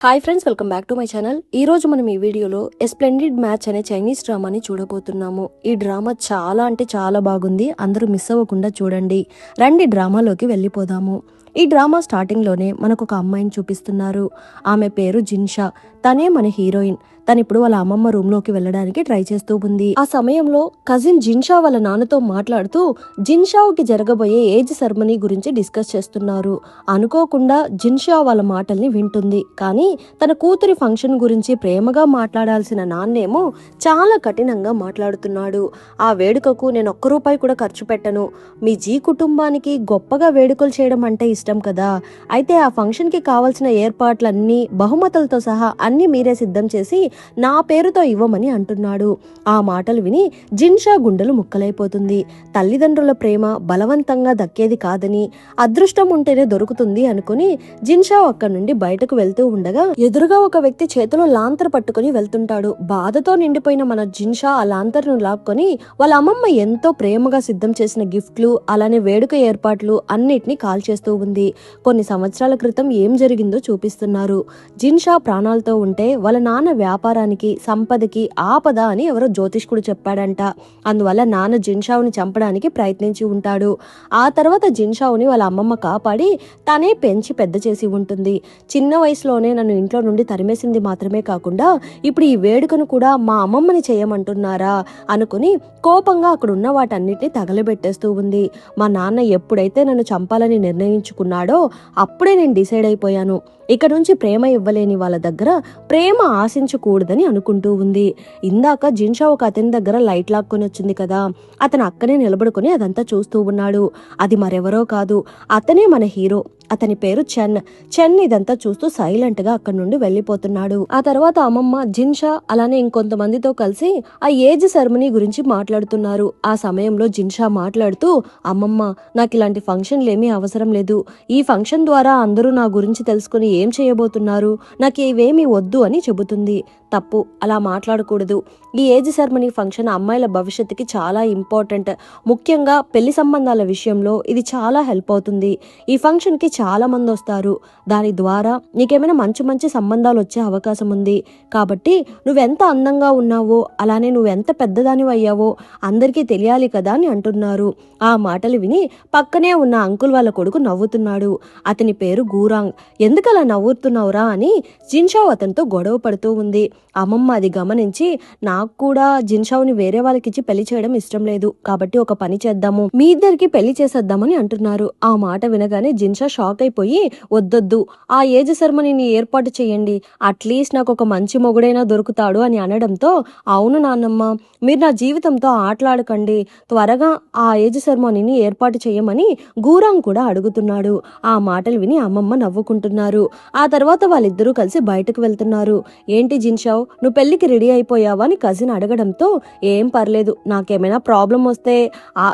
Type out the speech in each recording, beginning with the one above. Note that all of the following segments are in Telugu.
Hi friends, welcome back to my channel. ఈ రోజు మనం ఈ వీడియోలో ఎ స్ప్లెండిడ్ మ్యాచ్ అనే చైనీస్ డ్రామాని చూడబోతున్నాము. ఈ డ్రామా చాలా అంటే చాలా బాగుంది. అందరూ మిస్ అవ్వకుండా చూడండి. రండి డ్రామాలోకి వెళ్ళిపోదాము. ఈ డ్రామా స్టార్టింగ్లోనే మనకు ఒక అమ్మాయిని చూపిస్తున్నారు. ఆమె పేరు జిన్షా. తనే మన హీరోయిన్. తను ఇప్పుడు వాళ్ళ అమ్మమ్మ రూమ్ లోకి వెళ్ళడానికి ట్రై చేస్తూ ఉంది. ఆ సమయంలో కజిన్ జిన్షా వాళ్ళ నాన్నతో మాట్లాడుతూ జిన్షాకి జరగబోయే ఏజ్ సెరమనీ గురించి డిస్కస్ చేస్తున్నారు. అనుకోకుండా జిన్షా వాళ్ళ మాటల్ని వింటుంది. కానీ తన కూతురి ఫంక్షన్ గురించి ప్రేమగా మాట్లాడాల్సిన నాన్నేమో చాలా కఠినంగా మాట్లాడుతున్నాడు. ఆ వేడుకకు నేను ఒక్క రూపాయి కూడా ఖర్చు పెట్టను. మీ జీ కుటుంబానికి గొప్పగా వేడుకలు చేయడం అంటే ఇష్టం కదా. అయితే ఆ ఫంక్షన్ కి కావాల్సిన ఏర్పాట్లన్నీ బహుమతులతో సహా అన్ని మీరే సిద్ధం చేసి నా పేరుతో ఇవ్వమని అంటున్నాడు. ఆ మాటలు విని జిన్షా గుండెలు ముక్కలైపోతుంది. తల్లిదండ్రుల ప్రేమ బలవంతంగా దక్కేది కాదని, అదృష్టం ఉంటేనే దొరుకుతుంది అనుకుని జిన్షా అక్కడి నుండి బయటకు వెళ్తూ ఉండగా ఎదురుగా ఒక వ్యక్తి చేతిలో లాంతర్ పట్టుకుని వెళ్తుంటాడు. బాధతో నిండిపోయిన మన జిన్షా ఆ లాంతర్ను లాక్కొని వాళ్ళ అమ్మమ్మ ఎంతో ప్రేమగా సిద్ధం చేసిన గిఫ్ట్లు అలానే వేడుక ఏర్పాట్లు అన్నిటినీ కాల్చేస్తూ ఉంది. కొన్ని సంవత్సరాల క్రితం ఏం జరిగిందో చూపిస్తున్నారు. జిన్షా ప్రాణాలతో ఉంటే వాళ్ళ నాన్న వ్యాపారానికి సంపదకి ఆపద అని ఎవరో జ్యోతిష్కుడు చెప్పాడంట. అందువల్ల నాన్న జిన్షావుని చంపడానికి ప్రయత్నించి ఉంటాడు. ఆ తర్వాత జిన్షావుని వాళ్ళ అమ్మమ్మ కాపాడి తనే పెంచి పెద్ద చేసి ఉంటుంది. చిన్న వయసులోనే నన్ను ఇంట్లో నుండి తరిమేసింది మాత్రమే కాకుండా ఇప్పుడు ఈ వేడుకను కూడా మా అమ్మమ్మని చేయమంటున్నారా అనుకుని కోపంగా అక్కడ ఉన్న వాటన్నిటిని తగలబెట్టేస్తూ ఉంది. మా నాన్న ఎప్పుడైతే నన్ను చంపాలని నిర్ణయించుకున్నాడో అప్పుడే నేను డిసైడ్ అయిపోయాను. ఇక నుంచి ప్రేమ ఇవ్వలేని వాళ్ళ దగ్గర ప్రేమ ఆశించకూడదని అనుకుంటూ ఉంది. ఇందాక జిన్షా ఒక అతని దగ్గర లైట్ లాక్కొని వచ్చింది కదా, అతను అక్కనే నిలబడుకొని అదంతా చూస్తూ ఉన్నాడు. అది మరెవరో కాదు, అతనే మన హీరో. అతని పేరు చెన్ ఇదంతా చూస్తూ సైలెంట్ గా అక్కడి నుండి వెళ్ళిపోతున్నాడు. ఆ తర్వాత అమ్మమ్మ జిన్షా అలానే ఇంకొంతమందితో కలిసి ఆ ఏజ్ సెరమనీ గురించి మాట్లాడుతున్నారు. ఆ సమయంలో జిన్షా మాట్లాడుతూ, అమ్మమ్మ నాకు ఇలాంటి ఫంక్షన్లు ఏమీ అవసరం లేదు. ఈ ఫంక్షన్ ద్వారా అందరూ నా గురించి తెలుసుకుని ఏం చేయబోతున్నారు, నాకు ఇవేమీ వద్దు అని చెబుతుంది. తప్పు, అలా మాట్లాడకూడదు. ఈ ఏజ్ సెరమనీ ఫంక్షన్ అమ్మాయిల భవిష్యత్తుకి చాలా ఇంపార్టెంట్. ముఖ్యంగా పెళ్లి సంబంధాల విషయంలో ఇది చాలా హెల్ప్ అవుతుంది. ఈ ఫంక్షన్ కి చాలా మంది వస్తారు. దాని ద్వారా నీకేమైనా మంచి మంచి సంబంధాలు వచ్చే అవకాశం ఉంది. కాబట్టి నువ్వెంత అందంగా ఉన్నావో అలానే నువ్వెంత పెద్దదానివి అయ్యావో అందరికీ తెలియాలి కదా అని అంటున్నారు. ఆ మాటలు విని పక్కనే ఉన్న అంకుల్ వాళ్ళ కొడుకు నవ్వుతున్నాడు. అతని పేరు గూరాంగ్. ఎందుకలా నవ్వుతున్నావురా అని జిన్షావ్ అతనితో గొడవ పడుతూ ఉంది. అమ్మమ్మ అది గమనించి, నాకు కూడా జిన్షావ్ని వేరే వాళ్ళకిచ్చి పెళ్లి చేయడం ఇష్టం లేదు, కాబట్టి ఒక పని చేద్దాము, మీ ఇద్దరికి పెళ్లి చేసేద్దామని అంటున్నారు. ఆ మాట వినగానే జిన్షా షాక్ అయిపోయి, వద్దొద్దు, ఆ ఏజ్ సెరమనీని ఏర్పాటు చేయండి, అట్లీస్ట్ నాకు ఒక మంచి మొగుడైనా దొరుకుతాడు అని అనడంతో, అవును నాన్నమ్మ, మీరు నా జీవితంతో ఆటలాడకండి, త్వరగా ఆ ఏజ్ సెరమనీని ఏర్పాటు చేయమని గూరాంగ్ కూడా అడుగుతున్నాడు. ఆ మాటలు విని అమ్మమ్మ నవ్వుకుంటున్నారు. ఆ తర్వాత వాళ్ళిద్దరూ కలిసి బయటకు వెళ్తున్నారు. ఏంటి జిన్షావ్, నువ్వు పెళ్లికి రెడీ అయిపోయావా అని కజిన్ అడగడంతో, ఏం పర్లేదు, నాకేమైనా ప్రాబ్లం వస్తే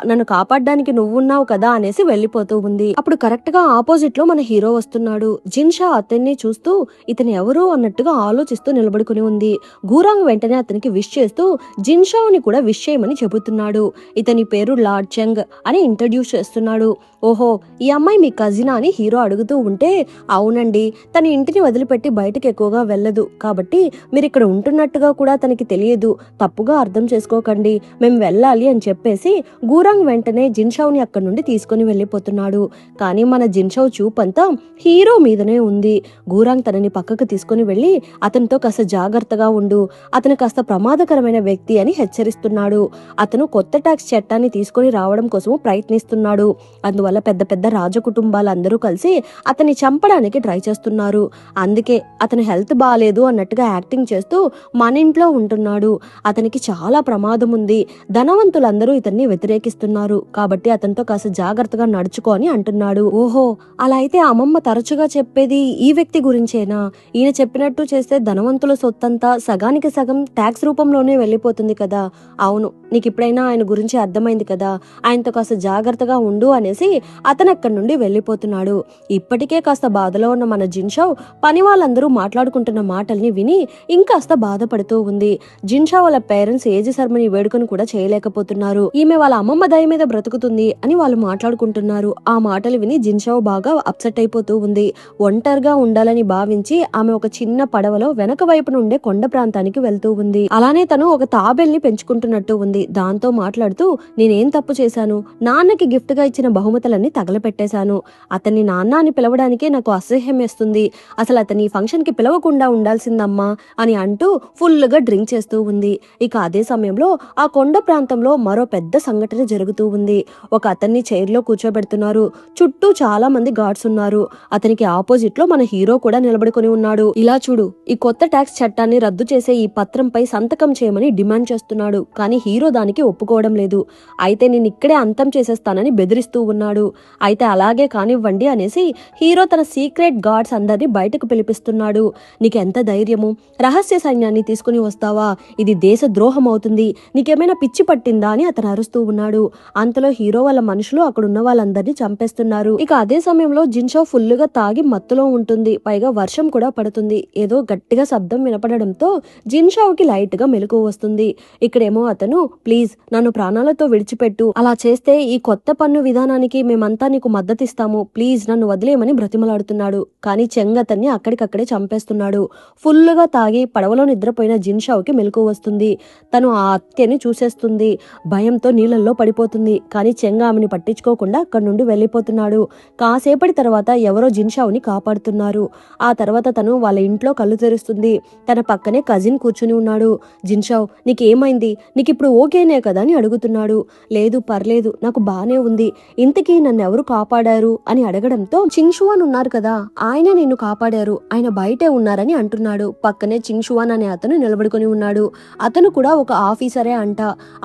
నన్ను కాపాడడానికి నువ్వున్నావు కదా అనేసి వెళ్ళిపోతూ ఉంది. అప్పుడు కరెక్ట్ గా ఆపోజిట్ లో మన హీరో వస్తున్నాడు. జిన్షా అతన్ని చూస్తూ ఇతను ఎవరు అన్నట్టుగా ఆలోచిస్తూ నిలబడుకుని ఉంది. గూరాంగ్ వెంటనే అతనికి విష్ చేస్తూ జిన్షాని కూడా విష్ చేయమని చెబుతున్నాడు. ఇతని పేరు లార్డ్ చెంగ్ అని ఇంట్రడ్యూస్ చేస్తున్నాడు. ఓహో, ఈ అమ్మాయి మీ కజినా అని హీరో అడుగుతూ ఉంటే, అవునండి, తన ఇంటిని వదిలిపెట్టి బయటకు ఎక్కువగా వెళ్ళదు, కాబట్టి మీరు ఇక్కడ ఉంటున్నట్టుగా కూడా తనకి తెలియదు, తప్పుగా అర్థం చేసుకోకండి, మేము వెళ్ళాలి అని చెప్పేసి గూరాంగ్ వెంటనే జిన్షావ్ని అక్కడి నుండి తీసుకుని వెళ్ళిపోతున్నాడు. కానీ మన జిన్షావ్ చూపంతా హీరో మీదనే ఉంది. గూరాంగ్ తనని పక్కకు తీసుకుని వెళ్ళి అతనితో కాస్త జాగ్రత్తగా ఉండు, అతను కాస్త ప్రమాదకరమైన వ్యక్తి అని హెచ్చరిస్తున్నాడు. అతను కొత్త ట్యాక్స్ చట్టాన్ని తీసుకుని రావడం కోసం ప్రయత్నిస్తున్నాడు. అందువల్ల పెద్ద పెద్ద రాజకుటుంబాలందరూ కలిసి అతన్ని చంపడానికి ట్రై చేస్తున్నారు. అందుకే అతని హెల్త్ బాగాలేదు అన్నట్టుగా యాక్టింగ్ చేస్తూ మన ఇంట్లో ఉంటున్నాడు. అతనికి చాలా ప్రమాదం ఉంది. ధనవంతులందరూ ఇతన్ని వ్యతిరేకిస్తున్నారు, కాబట్టి అతనితో కాస్త జాగ్రత్తగా నడుచుకో అని అంటున్నాడు. ఓహో, అలా అయితే అమ్మమ్మ తరచుగా చెప్పేది ఈ వ్యక్తి గురించేనా? ఈయన చెప్పినట్టు చేస్తే ధనవంతుల సొత్తంతా సగానికి సగం ట్యాక్స్ రూపంలోనే వెళ్ళిపోతుంది కదా. అవును, నీకు ఇప్పుడైనా ఆయన గురించి అర్థమైంది కదా, ఆయనతో కాస్త జాగ్రత్తగా ఉండు అనేసి అతను అక్కడి నుండి వెళ్ళిపోతున్నాడు. ఇప్పటికే కాస్త బాధలో ఉన్న మన జిన్షావ్ పని వాళ్ళందరూ మాట్లాడుకుంటున్న మాటల్ని విని ఇంకాస్త బాధపడుతూ ఉంది. జిన్షా వాళ్ళ పేరెంట్స్ ఏజ్ సెరమనీ వేడుకను కూడా చేయలేకపోతున్నారు. ఈమె వాళ్ళ అమ్మమ్మ దయ మీద బ్రతుకుతుంది అని వాళ్ళు మాట్లాడుకుంటున్నారు. ఆ మాటలు విని జిన్షా బాగా అప్సెట్ అయిపోతూ ఉంది. ఒంటరిగా ఉండాలని భావించి ఆమె ఒక చిన్న పడవలో వెనక వైపు నుండే కొండ ప్రాంతానికి వెళ్తూ ఉంది. అలానే తను ఒక తాబేల్ని పెంచుకుంటున్నట్టు ఉంది. దాంతో మాట్లాడుతూ, నేనేం తప్పు చేశాను? నాన్నకి గిఫ్ట్ గా ఇచ్చిన బహుమతులన్నీ తగలపెట్టేశాను. అతన్ని నాన్న అని పిలవడానికే నాకు అసహ్యం వేస్తుంది. అసలు అతని ఫంక్షన్ కి పిలవకుండా ఉండాల్సిందమ్మా అని అంటూ ఫుల్ గా డ్రింక్ చేస్తూ ఉంది. ఇక అదే సమయంలో ఆ కొండ ప్రాంతంలో మరో పెద్ద సంఘటన జరుగుతూ ఉంది. ఒక అతన్ని చైర్ లో కూర్చోబెడుతున్నారు. చుట్టూ చాలా మంది గార్డ్స్ ఉన్నారు. అతనికి ఆపోజిట్ లో మన హీరో కూడా నిలబడుకొని ఉన్నాడు. ఇలా చూడు, ఈ కొత్త ట్యాక్స్ చట్టాన్ని రద్దు చేసే ఈ పత్రంపై సంతకం చేయమని డిమాండ్ చేస్తున్నాడు. కానీ హీరో దానికి ఒప్పుకోవడం లేదు. అయితే నేను ఇక్కడే అంతం చేసేస్తానని బెదిరిస్తూ ఉన్నాడు. అయితే అలాగే కానివ్వండి అనేసి హీరో తన సీక్రెట్ గార్డ్స్ అందరినీ బయటకు పిలిపిస్తున్నాడు. నీకెంత ధైర్యము? రహస్య సైన్యాన్ని తీసుకుని వస్తావా? ఇది దేశ ద్రోహం అవుతుంది. నీకేమైనా పిచ్చి పట్టిందా అని అతను అరుస్తూ ఉన్నాడు. అంతలో హీరో వాళ్ళ మనుషులు అక్కడున్న వాళ్ళందరినీ చంపేస్తున్నారు. ఇక అదే సమయంలో జిన్షా ఫుల్ గా తాగి మత్తులో ఉంటుంది. పైగా వర్షం కూడా పడుతుంది. ఏదో గట్టిగా శబ్దం వినపడడంతో జిన్షాకి లైట్ గా మెలకువ వస్తుంది. ఇక్కడేమో అతను, ప్లీజ్ నన్ను ప్రాణాలతో విడిచిపెట్టు, అలా చేస్తే ఈ కొత్త పన్ను విధానానికి మేమంతా నీకు మద్దతిస్తాము, ప్లీజ్ నన్ను వదిలేయమని బ్రతిమలాడుతున్నాడు. కానీ చెంగ్ అతన్ని అక్కడికక్కడే చంపేస్తున్నాడు. ఫుల్ గా తాగి పడవలో నిద్రపోయిన జిన్షాకి మెలకువ వస్తుంది. తను ఆ హత్యని చూసేస్తుంది. భయంతో నీళ్ళల్లో పడిపోతుంది. కానీ చెంగ్ ఆమెని పట్టించుకోకుండా అక్కడి నుండి వెళ్లిపోతున్నాడు. కాసేపటి తర్వాత ఎవరో జిన్షాని కాపాడుతున్నారు. ఆ తర్వాత తను వాళ్ళ ఇంట్లో కళ్ళు తెరుస్తుంది. తన పక్కనే కజిన్ కూర్చుని ఉన్నాడు. జిన్షావ్, నీకేమైంది? నీకిప్పుడు ఓకేనే కదా అని అడుగుతున్నాడు. లేదు పర్లేదు, నాకు బానే ఉంది. ఇంతకీ నన్ను ఎవరు కాపాడారు అని అడగడంతో చింగ్షువాన్ ఉన్నారు కదా, ఆయనే నిన్ను కాపాడారు, ఆయన బయటే ఉన్నారని అంటున్నాడు. పక్కనే చింగ్షువాన్ అనే అతను నిలబడుకొని ఉన్నాడు. అతను కూడా ఒక ఆఫీసరే అంట.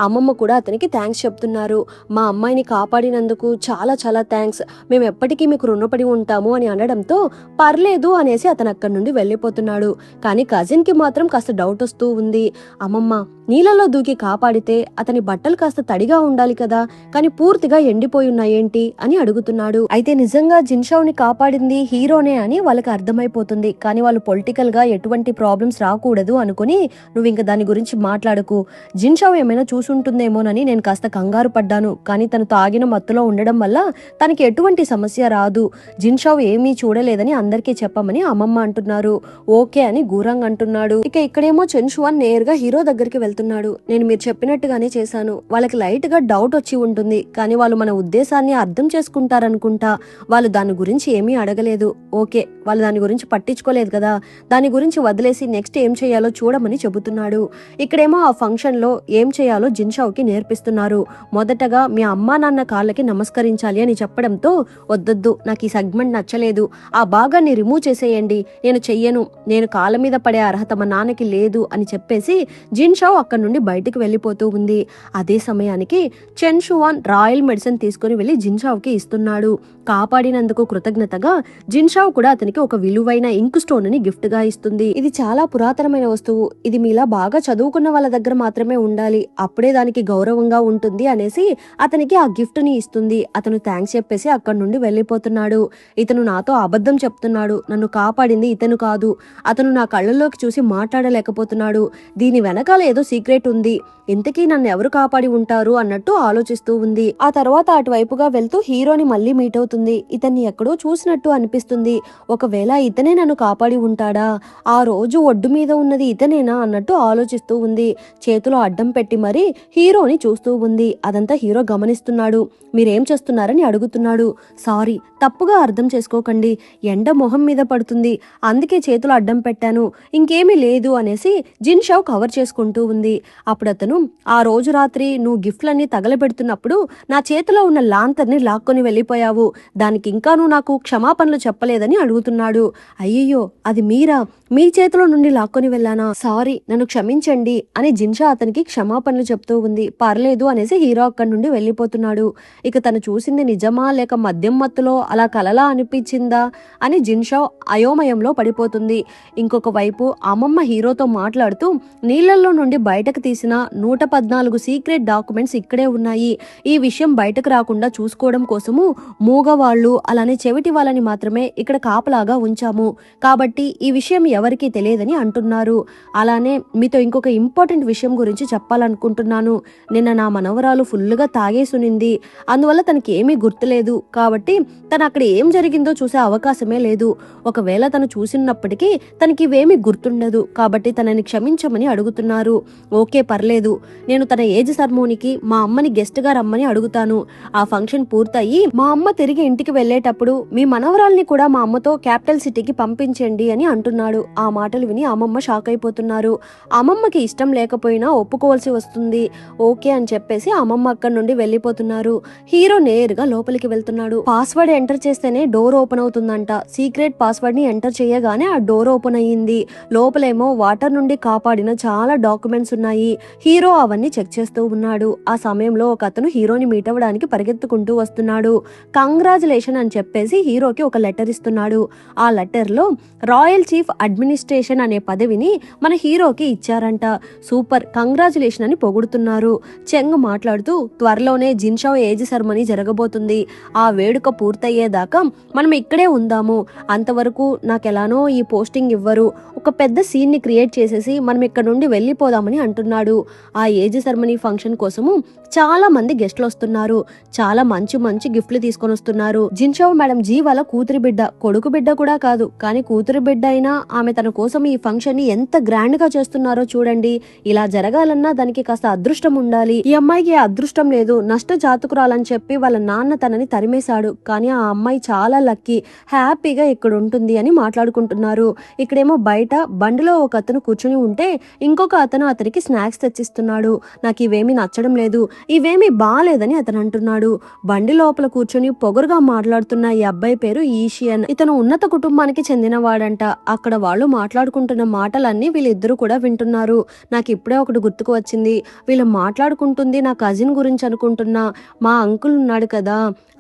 అమ్మమ్మ కూడా అతనికి థ్యాంక్స్ చెప్తున్నారు. మా అమ్మాయిని కాపాడినందుకు చాలా చాలా థ్యాంక్స్, మేము ఎప్పటికీ మీకు రుణపడి ఉంటాము అని అనడంతో పర్లేదు అనేసి అతను అక్కడి నుండి వెళ్లిపోతున్నాడు. కానీ కజిన్ కి మాత్రం కాస్త డౌట్ వస్తూ ఉంది. అమ్మమ్మ నీళ్ళలో దూకి కాపాడితే అతని బట్టలు కాస్త తడిగా ఉండాలి కదా, కానీ పూర్తిగా ఎండిపోయి ఉన్నాయేంటి అని అడుగుతున్నాడు. అయితే నిజంగా జిన్షాని కాపాడింది హీరోనే అని వాళ్ళకి అర్థమైపోతుంది. కానీ వాళ్ళు పొలిటికల్ గా ఎటువంటి ప్రాబ్లమ్స్ రాకూడదు అనుకుని, నువ్వు ఇంకా దాని గురించి మాట్లాడకు, జిన్షావ్ ఏమైనా చూసుంటుందేమోనని నేను కాస్త కంగారు పడ్డాను. కానీ తను తాగిన మత్తులో ఉండడం వల్ల తనకి ఎటువంటి సమస్య రాదు, జిన్షావ్ ఏమీ చూడలేదని అందరికీ చెప్పమని అమ్మమ్మ అంటున్నారు. ఓకే అని గూరంగ్ అంటున్నాడు. ఇక ఇక్కడేమో చెన్షువాన్ నేరుగా హీరో దగ్గరికి వెళ్తున్నాడు. నేను మీరు చెప్పినట్టుగానే చేశాను. వాళ్ళకి లైట్ గా డౌట్ వచ్చి ఉంటుంది, కానీ వాళ్ళు మన ఉద్దేశాన్ని అర్థం చేసుకుంటారనుకుంటా. వాళ్ళు దాని గురించి ఏమీ అడగలేదు. ఓకే, వాళ్ళు దాని గురించి పట్టించుకోలేదు కదా, దాని గురించి వదిలేసి నెక్స్ట్ ఏం చేయాలో చూడమని చెబుతున్నాడు. ఇక్కడేమో ఆ ఫంక్షన్ లో ఏం చేయాలో జిన్షావ్కి నేర్పిస్తున్నారు. మొదటగా మీ అమ్మా నాన్న కాళ్ళకి నమస్కరించాలి అని చెప్పడంతో, వద్దొద్దు, నాకు ఈ సెగ్మెంట్ నచ్చలేదు, ఆ భాగాన్ని రిమూవ్ చేసేయండి, నేను చెయ్యను, నేను కాళ్ళ మీద పడే అర్హత మా నాన్నకి లేదు అని చెప్పేసి జిన్షావ్ అక్కడి నుండి బయటికి వెళ్లిపోతూ ఉంది. అదే సమయానికి చెన్షువాన్ రాయల్ మెడిసిన్ తీసుకుని వెళ్లి జిన్షావ్కి ఇస్తున్నాడు. కాపాడినందుకు కృతజ్ఞతగా జిన్షావ్ కూడా అతనికి ఒక విలువైన ఇంక్ స్టోన్ ని గిఫ్ట్ గా ఇస్తుంది. ఇది చాలా పురాతనమైన వస్తువు, ఇది మీలా బాగా చదువుకున్న వాళ్ళ దగ్గర మాత్రమే ఉండాలి, అప్పుడే దానికి గౌరవంగా ఉంటుంది అనేసి అతనికి ఆ గిఫ్ట్ ని ఇస్తుంది. అతను థ్యాంక్స్ చెప్పేసి అక్కడి నుండి వెళ్లిపోతున్నాడు. ఇతను నాతో అబద్ధం చెప్తున్నాడు, నన్ను కాపాడింది ఇతను కాదు, అతను నా కళ్ళల్లోకి చూసి మాట్లాడలేకపోతున్నాడు, దీని వెనకాల ఏదో సీక్రెట్ ఉంది, ఇంతకీ నన్ను ఎవరు కాపాడి ఉంటారు అన్నట్టు ఆలోచిస్తూ ఉంది. ఆ తర్వాత అటువైపుగా వెళ్తూ హీరోని మళ్ళీ మీట్ అవుతుంది. ఇతన్ని ఎక్కడో చూసినట్టు అనిపిస్తుంది. ఒకవేళ ఇతనే నన్ను కాపాడి ఉంటాడా, ఆ రోజు ఒడ్డు మీద ఉన్నది ఇతనేనా అన్నట్టు ఆలోచిస్తూ ఉంది. చేతిలో అడ్డం పెట్టి మరీ హీరోని చూస్తూ ఉంది. అదంతా హీరో గమనిస్తున్నాడు. మీరేం చేస్తున్నారని అడుగుతున్నాడు. సారీ, తప్పుగా అర్థం చేసుకోకండి, ఎండ మొహం మీద పడుతుంది, అందుకే చేతులు అడ్డం పెట్టాను, ఇంకేమీ లేదు అనేసి జిన్షావ్ కవర్ చేసుకుంటూ ఉంది. అప్పుడు అతను, ఆ రోజు రాత్రి నువ్వు గిఫ్ట్లన్నీ తగలబెడుతున్నప్పుడు నా చేతిలో ఉన్న లాంతర్ని లాక్కొని వెళ్ళిపోయావు, దానికి ఇంకా నువ్వు నాకు క్షమాపణలు చెప్పలేదని అడుగుతున్నాడు. అయ్యయ్యో, అది మీరా, మీ చేతిలో నుండి లాక్కొని వెళ్ళానా, సారీ నన్ను క్షమించండి అని జిన్షా అతనికి క్షమాపణలు చెప్తూ ఉంది. పర్లేదు అనేసి హీరో అక్కడి నుండి వెళ్ళిపోతున్నాడు. ఇక తను చూసింది నిజమా లేక మద్యం మత్తులో అలా కలలా అనిపించిందా అని జిన్షా అయోమయంలో పడిపోతుంది. ఇంకొక వైపు అమ్మమ్మ హీరోతో మాట్లాడుతూ, నీళ్లలో నుండి బయటకు తీసిన 114 సీక్రెట్ డాక్యుమెంట్స్ ఇక్కడే ఉన్నాయి, ఈ విషయం బయటకు రాకుండా చూసుకోవడం కోసము మూగవాళ్ళు అలానే చెవిటి వాళ్ళని మాత్రమే ఇక్కడ కాపలాగా ఉంచాము, కాబట్టి ఈ విషయం ఎవరికీ తెలియదని అంటున్నారు. అలానే మీతో ఇంకొక ఇంపార్టెంట్ విషయం గురించి చెప్పాలనుకుంటున్నాను. నిన్న నా మనవరాలు ఫుల్గా తాగేసునింది. అందువల్ల తనకి ఏమీ గుర్తులేదు. కాబట్టి తను అక్కడ ఏం జరిగిందో చూసే అవకాశమే లేదు. ఒకవేళ తను చూసినప్పటికీ తనకి ఇవేమీ గుర్తుండదు. కాబట్టి తనని క్షమించమని అడుగుతున్నారు. ఓకే, పర్లేదు. నేను తన ఏజ్ సెరమోనీకి మా అమ్మని గెస్ట్ గా రమ్మని అడుగుతాను. ఆ ఫంక్షన్ పూర్తయి మా అమ్మ తిరిగి ఇంటికి వెళ్లేటప్పుడు మీ మనవరాల్ని కూడా మా అమ్మతో క్యాపిటల్ సిటీకి పంపించండి అని అంటున్నాడు. ఆ మాటలు విని అమ్మమ్మ షాక్ అయిపోతున్నారు. అమ్మమ్మకి ఇష్టం లేకపోయినా ఒప్పుకోవాల్సి వస్తుంది. ఓకే అని చెప్పేసి అమ్మమ్మ అక్కడి నుండి వెళ్లిపోతున్నారు. హీరో నేరుగా లోపలికి వెళ్తున్నాడు. పాస్వర్డ్ ఎంటర్ చేస్తేనే డోర్ ఓపెన్ అవుతుందంట. సీక్రెట్ పాస్వర్డ్ ని ఎంటర్ చేయగానే ఆ డోర్ ఓపెన్ అయ్యింది. లోపలేమో వాటర్ నుండి కాపాడిన చాలా డాక్యుమెంట్స్ ఉన్నాయి. హీరో అవన్నీ చెక్ చేస్తూ ఉన్నాడు. ఆ సమయంలో ఒక అతను హీరోని మీట్ అవ్వడానికి పరిగెత్తుకుంటూ వస్తున్నాడు. కంగ్రాచులేషన్ అని చెప్పేసి హీరోకి ఒక లెటర్ ఇస్తున్నాడు. ఆ లెటర్ లో రాయల్ చీఫ్ అడ్మినిస్ట్రేషన్ అనే పదవిని మన హీరోకి ఇచ్చారంట. సూపర్, కంగ్రాచులేషన్ అని పొగుడుతున్నారు. చెంగ్ మాట్లాడుతూ త్వరలోనే జిన్షో ఏజ్ సెరమనీ జరగబోతుంది. ఆ వేడుక పూర్తయ్యేదాకా మనం ఇక్కడే ఉందాము. అంతవరకు నాకెలానో ఈ పోస్టింగ్ ఇవ్వరు. ఒక పెద్ద సీన్ ని క్రియేట్ చేసేసి మనం ఇక్కడ నుండి వెళ్ళిపోదామని అంటున్నాడు. ఆ ఏజ్ సెరమనీ ఫంక్షన్ కోసము చాలా మంది గెస్ట్లు వస్తున్నారు. చాలా మంచి మంచి గిఫ్ట్లు తీసుకొని వస్తున్నారు. జిన్షో మేడం జీ వాళ్ళ కూతురి బిడ్డ, కొడుకు బిడ్డ కూడా కాదు, కానీ కూతురి బిడ్డ అయినా ఆమె తన కోసం ఈ ఫంక్షన్ ని ఎంత గ్రాండ్ గా చేస్తున్నారో చూడండి. ఇలా జరగాలన్నా దానికి కాస్త అదృష్టం ఉండాలి. ఈ అమ్మాయికి అదృష్టం లేదు, నష్ట జాతకురాలని చెప్పి వాళ్ళ నాన్న తనని తరిమేశాడు. కానీ ఆ అమ్మాయి చాలా లక్కీ, హ్యాపీగా ఇక్కడ ఉంటుంది అని మాట్లాడుకుంటున్నారు. ఇక్కడేమో బయట బండిలో ఒక అతను కూర్చుని ఉంటే ఇంకొక అతను అతనికి స్నాక్స్ తెచ్చిస్తున్నాడు. నాకు ఇవేమీ నచ్చడం లేదు, ఇవేమీ బాలేదని అతను అంటున్నాడు. బండి లోపల కూర్చొని పొగరుగా మాట్లాడుతున్న ఈ అబ్బాయి పేరు ఈషియన్. ఇతను ఉన్నత కుటుంబానికి చెందినవాడంట. అక్కడ వాళ్ళు మాట్లాడుకుంటున్న మాటలన్నీ వీళ్ళిద్దరూ కూడా వింటున్నారు. నాకు ఇప్పుడే ఒకటి గుర్తుకు వచ్చింది. వీళ్ళు మాట్లాడుకుంటుంది నా కజిన్ గురించి అనుకుంటున్నా. మా అంకుల్ ఉన్నాడు కదా,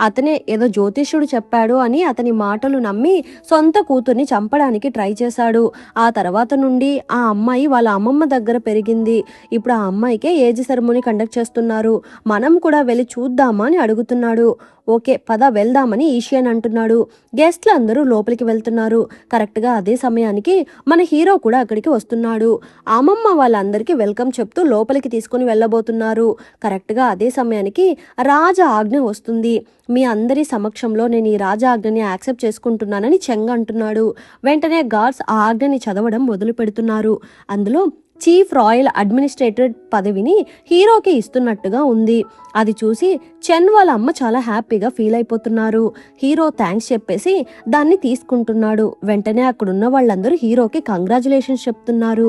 అతనే ఏదో జ్యోతిష్యుడు చెప్పాడు అని అతని మాటలు నమ్మి సొంత కూతుర్ని చంపడానికి ట్రై చేశాడు. ఆ తర్వాత నుండి ఆ అమ్మాయి వాళ్ళ అమ్మమ్మ దగ్గర పెరిగింది. ఇప్పుడు ఆ అమ్మాయికే ఏజ్ సెరమోనీ కండక్ట్ చేస్తున్నారు. మనం కూడా వెళ్ళి చూద్దామా అని అడుగుతున్నాడు. ఓకే పద వెళ్దామని ఈషియన్ అంటున్నాడు. గెస్ట్లు అందరూ లోపలికి వెళ్తున్నారు. కరెక్ట్ గా అదే సమయానికి మన హీరో కూడా అక్కడికి వస్తున్నాడు. అమ్మమ్మ వాళ్ళందరికీ వెల్కమ్ చెప్తూ లోపలికి తీసుకుని వెళ్ళబోతున్నారు. కరెక్ట్ గా అదే సమయానికి రాజ ఆజ్ఞ వస్తుంది. మీ అందరి సమక్షంలో నేను ఈ రాజ ఆజ్ఞని యాక్సెప్ట్ చేసుకుంటున్నానని చెంగ్ అంటున్నాడు. వెంటనే గార్డ్స్ ఆ ఆజ్ఞని చదవడం మొదలు పెడుతున్నారు. అందులో చీఫ్ రాయల్ అడ్మినిస్ట్రేటర్ పదవిని హీరోకి ఇస్తున్నట్టుగా ఉంది. అది చూసి చెన్ వాళ్ళ అమ్మ చాలా హ్యాపీగా ఫీల్ అయిపోతున్నారు. హీరో థ్యాంక్స్ చెప్పేసి దాన్ని తీసుకుంటున్నాడు. వెంటనే అక్కడున్న వాళ్ళందరూ హీరోకి కంగ్రాచులేషన్స్ చెప్తున్నారు.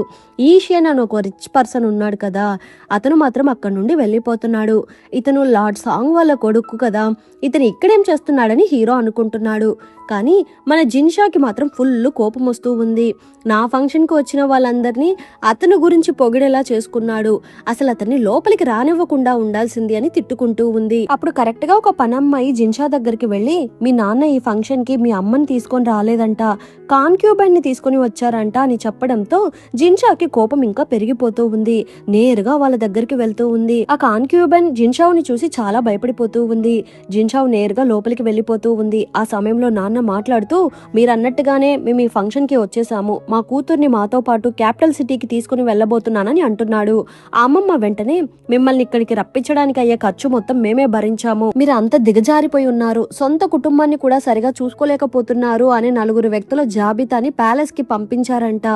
ఈషియన్ అని ఒక రిచ్ పర్సన్ ఉన్నాడు కదా, అతను మాత్రం అక్కడి నుండి వెళ్ళిపోతున్నాడు. ఇతను లార్డ్ సాంగ్ వాళ్ళ కొడుకు కదా, ఇతను ఇక్కడేం చేస్తున్నాడని హీరో అనుకుంటున్నాడు. కానీ మన జిన్షాకి మాత్రం ఫుల్ కోపం వస్తూ ఉంది. నా ఫంక్షన్కి వచ్చిన వాళ్ళందరినీ అతను గురించి పొగిడేలా చేసుకున్నాడు. అసలు అతన్ని లోపలికి రానివ్వకుండా ఉండాల్సింది అని తిట్టుకుంటూ ఉంది. అప్పుడు కరెక్ట్ గా ఒక పనమ్మాయి జిన్షా దగ్గరికి వెళ్లి, మీ నాన్న ఈ ఫంక్షన్ కి మీ అమ్మని తీసుకొని రాలేదంట, కాన్క్యూబైన్ ని తీసుకొని వచ్చారంట అని చెప్పడంతో జిన్షాకి కోపం ఇంకా పెరిగిపోతూ ఉంది. నేరుగా వాళ్ళ దగ్గరికి వెళ్తూ ఉంది. ఆ కాన్క్యూబైన్ జిన్షావుని చూసి చాలా భయపడిపోతూ ఉంది. జిన్షావు నేరుగా లోపలికి వెళ్లిపోతూ ఉంది. ఆ సమయంలో నాన్న మాట్లాడుతూ, మీరన్నట్టుగానే మేము ఈ ఫంక్షన్ కి వచ్చేసాము, మా కూతుర్ని మాతో పాటు క్యాపిటల్ సిటీకి తీసుకుని వెళ్ళబోతున్నానని అంటున్నాడు. ఆ అమ్మమ్మ వెంటనే, మిమ్మల్ని ఇక్కడికి రప్పించడానికి అయ్యే ఖర్చు మొత్తం మేమే భరించాము, మీరు అంత దిగజారిపోయి ఉన్నారు, సొంత కుటుంబాన్ని కూడా సరిగా చూసుకోలేకపోతున్నారు అనే 4 వ్యక్తుల జాబితాని ప్యాలెస్ కి పంపించారంట.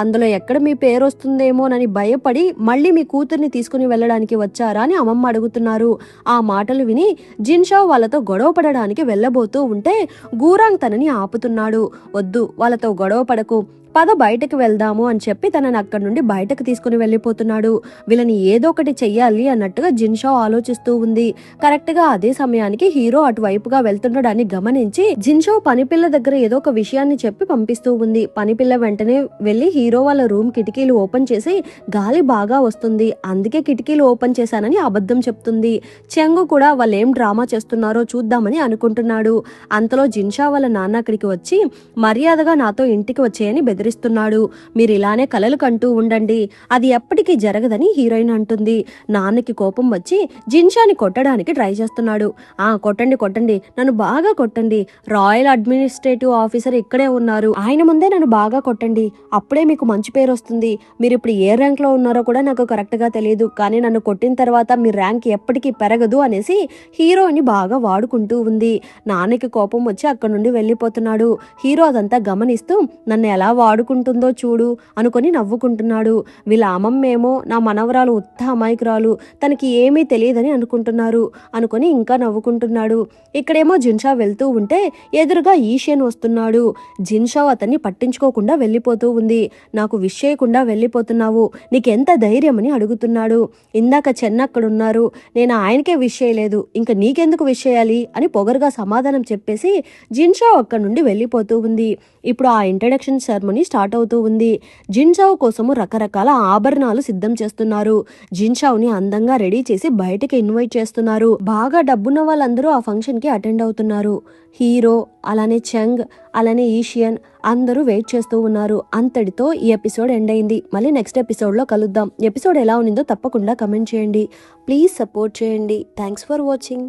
అందులో ఎక్కడ మీ పేరు వస్తుందేమోనని భయపడి మళ్ళీ మీ కూతుర్ని తీసుకుని వెళ్ళడానికి వచ్చారా అని అమ్మమ్మ అడుగుతున్నారు. ఆ మాటలు విని జిన్షా వాళ్ళతో గొడవ పడడానికి వెళ్ళబోతూ ఉంటే గూరాంగ్ తనని ఆపుతున్నాడు. వద్దు, వాళ్ళతో గొడవ పడకు, పద బయటకు వెళ్దాము అని చెప్పి తనని అక్కడి నుండి బయటకు తీసుకుని వెళ్ళిపోతున్నాడు. వీళ్ళని ఏదో ఒకటి చెయ్యాలి అన్నట్టుగా జిన్షా ఆలోచిస్తూ ఉంది. కరెక్ట్ గా అదే సమయానికి హీరో అటువైపుగా వెళ్తుండడాన్ని గమనించి జిన్షా పనిపిల్ల దగ్గర ఏదో ఒక విషయాన్ని చెప్పి పంపిస్తూ ఉంది. పనిపిల్ల వెంటనే వెళ్లి హీరో వాళ్ళ రూమ్ కిటికీలు ఓపెన్ చేసి, గాలి బాగా వస్తుంది అందుకే కిటికీలు ఓపెన్ చేశానని అబద్ధం చెప్తుంది. చెంగు కూడా వాళ్ళు ఏం డ్రామా చేస్తున్నారో చూద్దామని అనుకుంటున్నాడు. అంతలో జిన్షా వాళ్ళ నాన్న అక్కడికి వచ్చి, మర్యాదగా నాతో ఇంటికి వచ్చేయని బెదిరి బెదిరిస్తున్నాడు. మీరు ఇలానే కలలు కంటూ ఉండండి, అది ఎప్పటికీ జరగదని హీరోయిన్ అంటుంది. నాన్నకి కోపం వచ్చి జిన్షాని కొట్టడానికి ట్రై చేస్తున్నాడు. కొట్టండి కొట్టండి, నన్ను బాగా కొట్టండి, రాయల్ అడ్మినిస్ట్రేటివ్ ఆఫీసర్ ఇక్కడే ఉన్నారు, ఆయన ముందే నన్ను బాగా కొట్టండి, అప్పుడే మీకు మంచి పేరు వస్తుంది. మీరు ఇప్పుడు ఏ ర్యాంక్ లో ఉన్నారో కూడా నాకు కరెక్ట్ గా తెలియదు, కానీ నన్ను కొట్టిన తర్వాత మీ ర్యాంక్ ఎప్పటికీ పెరగదు అనేసి హీరోని బాగా వాడుకుంటూ ఉంది. నాన్నకి కోపం వచ్చి అక్కడ నుండి వెళ్ళిపోతున్నాడు. హీరో అదంతా గమనిస్తూ నన్ను ఎలా వాడుకుంటుందో చూడు అనుకొని నవ్వుకుంటున్నాడు. వీళ్ళ అమ్మమ్మేమో నా మనవరాలు ఉత్త అమాయకురాలు, తనకి ఏమీ తెలియదని అనుకుంటున్నారు అనుకొని ఇంకా నవ్వుకుంటున్నాడు. ఇక్కడేమో జిన్షా వెళ్తూ ఉంటే ఎదురుగా ఈషియన్ వస్తున్నాడు. జిన్షా అతన్ని పట్టించుకోకుండా వెళ్ళిపోతూ ఉంది. నాకు విష్ చేయకుండా వెళ్ళిపోతున్నావు, నీకెంత ధైర్యం అని అడుగుతున్నాడు. ఇందాక చెన్న అక్కడున్నారు, నేను ఆయనకే విష్ చేయలేదు, ఇంకా నీకెందుకు విష్ చేయాలి అని పొగరుగా సమాధానం చెప్పేసి జిన్షా అక్కడి నుండి వెళ్ళిపోతూ ఉంది. ఇప్పుడు ఆ ఇంట్రడక్షన్ సెరమనీ స్టార్ట్ అవుతూ ఉంది. జిన్షావ్ కోసము రకరకాల ఆభరణాలు సిద్ధం చేస్తున్నారు. జిన్షావ్ని అందంగా రెడీ చేసి బయటకి ఇన్వైట్ చేస్తున్నారు. బాగా డబ్బున్న వాళ్ళందరూ ఆ ఫంక్షన్ కి అటెండ్ అవుతున్నారు. హీరో, అలానే చెంగ్, అలానే ఈషియన్ అందరూ వెయిట్ చేస్తూ ఉన్నారు. అంతటితో ఈ ఎపిసోడ్ ఎండ్ అయింది. మళ్ళీ నెక్స్ట్ ఎపిసోడ్ లో కలుద్దాం. ఎపిసోడ్ ఎలా ఉన్నిందో తప్పకుండా కమెంట్ చేయండి. ప్లీజ్ సపోర్ట్ చేయండి. Thanks for watching.